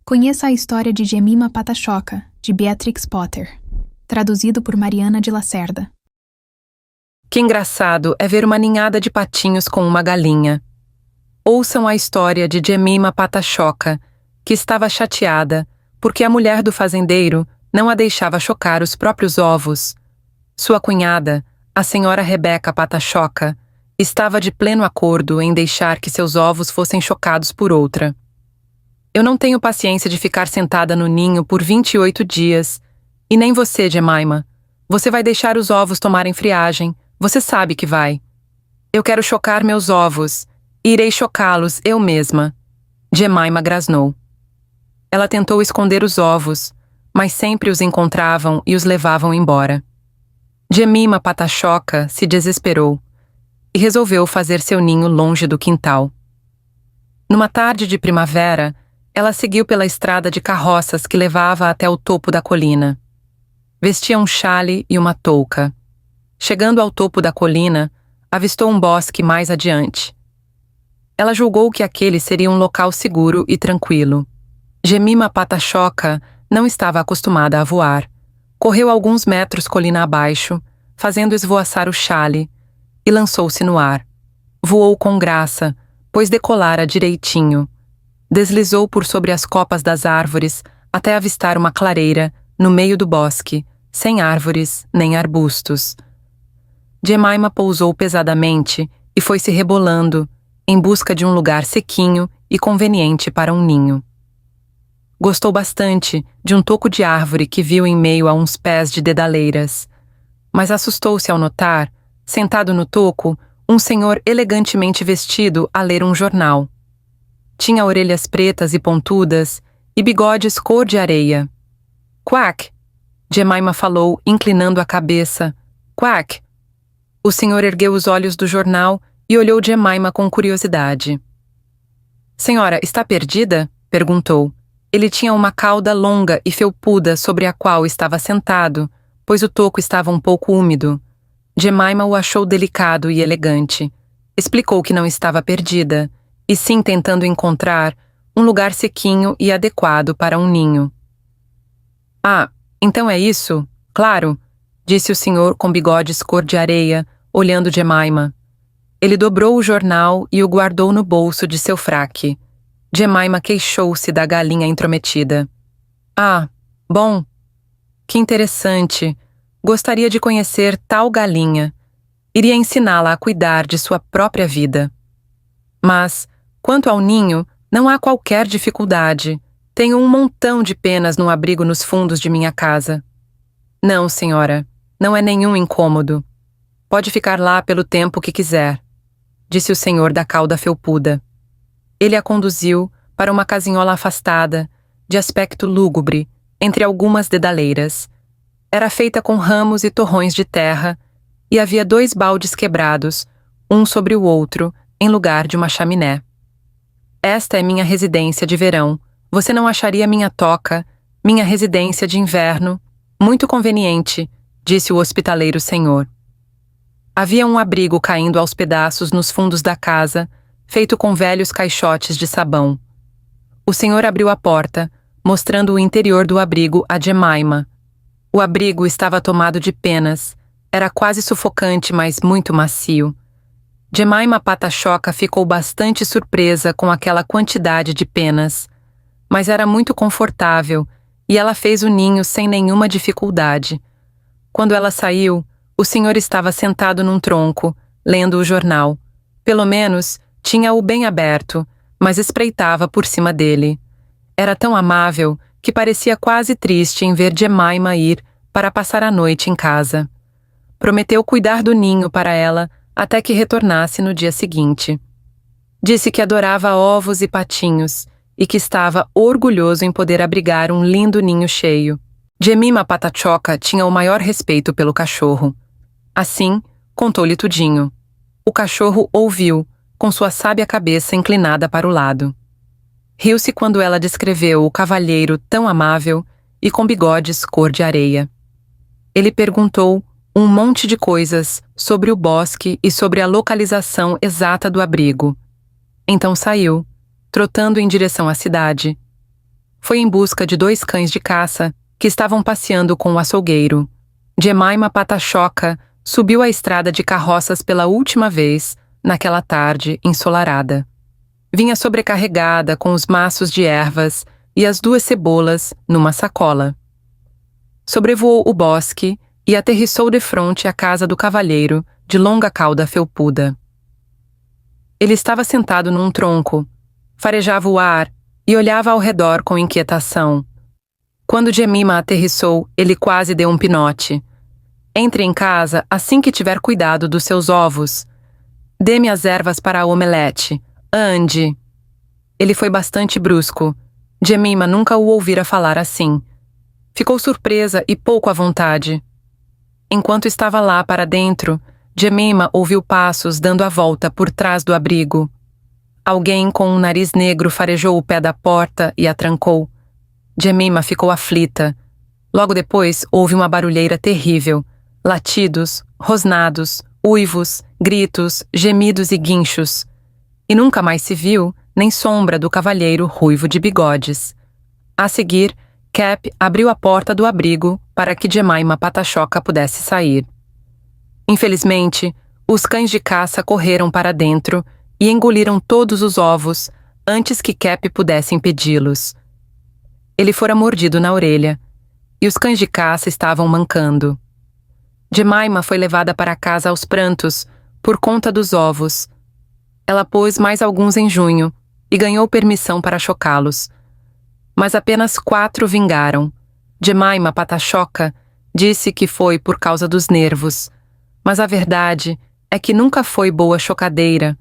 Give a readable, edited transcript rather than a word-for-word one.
Conheça a história de Jemima Patachoca, de Beatrix Potter. Traduzido por Mariana de Lacerda. Que engraçado é ver uma ninhada de patinhos com uma galinha. Ouçam a história de Jemima Patachoca, que estava chateada porque a mulher do fazendeiro não a deixava chocar os próprios ovos. Sua cunhada, a senhora Rebeca Patachoca, estava de pleno acordo em deixar que seus ovos fossem chocados por outra. Eu não tenho paciência de ficar sentada no ninho por 28 dias. E nem você, Jemima. Você vai deixar os ovos tomarem friagem. Você sabe que vai. Eu quero chocar meus ovos. E irei chocá-los eu mesma. Jemima grasnou. Ela tentou esconder os ovos, mas sempre os encontravam e os levavam embora. Jemima Patachoca se desesperou e resolveu fazer seu ninho longe do quintal. Numa tarde de primavera, ela seguiu pela estrada de carroças que levava até o topo da colina. Vestia um chale e uma touca. Chegando ao topo da colina, avistou um bosque mais adiante. Ela julgou que aquele seria um local seguro e tranquilo. Jemima Patachoca não estava acostumada a voar. Correu alguns metros colina abaixo, fazendo esvoaçar o chale, e lançou-se no ar. Voou com graça, pois decolara direitinho. Deslizou por sobre as copas das árvores até avistar uma clareira no meio do bosque, sem árvores nem arbustos. Jemima pousou pesadamente e foi se rebolando, em busca de um lugar sequinho e conveniente para um ninho. Gostou bastante de um toco de árvore que viu em meio a uns pés de dedaleiras, mas assustou-se ao notar, sentado no toco, um senhor elegantemente vestido a ler um jornal. Tinha orelhas pretas e pontudas e bigodes cor de areia. "Quack!" Jemima falou, inclinando a cabeça. "Quack!" O senhor ergueu os olhos do jornal e olhou Jemima com curiosidade. "Senhora, está perdida?" perguntou. Ele tinha uma cauda longa e felpuda sobre a qual estava sentado, pois o toco estava um pouco úmido. Jemima o achou delicado e elegante. Explicou que não estava perdida, e sim tentando encontrar um lugar sequinho e adequado para um ninho. "Ah, então é isso? Claro", disse o senhor com bigodes cor de areia, olhando Jemima. Ele dobrou o jornal e o guardou no bolso de seu fraque. Jemima queixou-se da galinha intrometida. "Ah, bom. Que interessante. Gostaria de conhecer tal galinha. Iria ensiná-la a cuidar de sua própria vida. Mas, quanto ao ninho, não há qualquer dificuldade. Tenho um montão de penas no abrigo nos fundos de minha casa." "Não, senhora, não é nenhum incômodo. Pode ficar lá pelo tempo que quiser", disse o senhor da cauda felpuda. Ele a conduziu para uma casinhola afastada, de aspecto lúgubre, entre algumas dedaleiras. Era feita com ramos e torrões de terra, e havia 2 baldes quebrados, um sobre o outro, em lugar de uma chaminé. "Esta é minha residência de verão. Você não acharia minha toca, minha residência de inverno? Muito conveniente", disse o hospitaleiro senhor. Havia um abrigo caindo aos pedaços nos fundos da casa, feito com velhos caixotes de sabão. O senhor abriu a porta, mostrando o interior do abrigo a Jemima. O abrigo estava tomado de penas. Era quase sufocante, mas muito macio. Jemima Patachoca ficou bastante surpresa com aquela quantidade de penas, mas era muito confortável e ela fez o ninho sem nenhuma dificuldade. Quando ela saiu, o senhor estava sentado num tronco, lendo o jornal. Pelo menos, tinha-o bem aberto, mas espreitava por cima dele. Era tão amável que parecia quase triste em ver Jemima ir para passar a noite em casa. Prometeu cuidar do ninho para ela até que retornasse no dia seguinte. Disse que adorava ovos e patinhos e que estava orgulhoso em poder abrigar um lindo ninho cheio. Jemima Patachoca tinha o maior respeito pelo cachorro. Assim, contou-lhe tudinho. O cachorro ouviu, com sua sábia cabeça inclinada para o lado. Riu-se quando ela descreveu o cavalheiro tão amável e com bigodes cor de areia. Ele perguntou um monte de coisas sobre o bosque e sobre a localização exata do abrigo. Então saiu, trotando em direção à cidade. foi em busca de 2 cães de caça que estavam passeando com o açougueiro. Jemima Pata-Choca subiu a estrada de carroças pela última vez, naquela tarde ensolarada. Vinha sobrecarregada com os maços de ervas e as 2 cebolas numa sacola. Sobrevoou o bosque e aterrissou defronte à casa do cavalheiro, de longa cauda felpuda. Ele estava sentado num tronco, farejava o ar e olhava ao redor com inquietação. Quando Jemima aterrissou, ele quase deu um pinote. Entre em casa assim que tiver cuidado dos seus ovos. Dê-me as ervas para a omelete. Ande. Ele foi bastante brusco. Jemima nunca o ouvira falar assim. Ficou surpresa e pouco à vontade. Enquanto estava lá para dentro, Jemima ouviu passos dando a volta por trás do abrigo. Alguém com um nariz negro farejou o pé da porta e a trancou. Jemima ficou aflita. Logo depois, houve uma barulheira terrível. Latidos, rosnados, uivos, gritos, gemidos e guinchos. E nunca mais se viu nem sombra do cavalheiro ruivo de bigodes. A seguir, Cap abriu a porta do abrigo para que Jemima Pata-Choca pudesse sair. Infelizmente, os cães de caça correram para dentro e engoliram todos os ovos antes que Cap pudesse impedi-los. Ele fora mordido na orelha, e os cães de caça estavam mancando. Jemima foi levada para casa aos prantos por conta dos ovos. Ela pôs mais alguns em junho e ganhou permissão para chocá-los. Mas apenas 4 vingaram. Jemima Pata-Choca disse que foi por causa dos nervos, mas a verdade é que nunca foi boa chocadeira.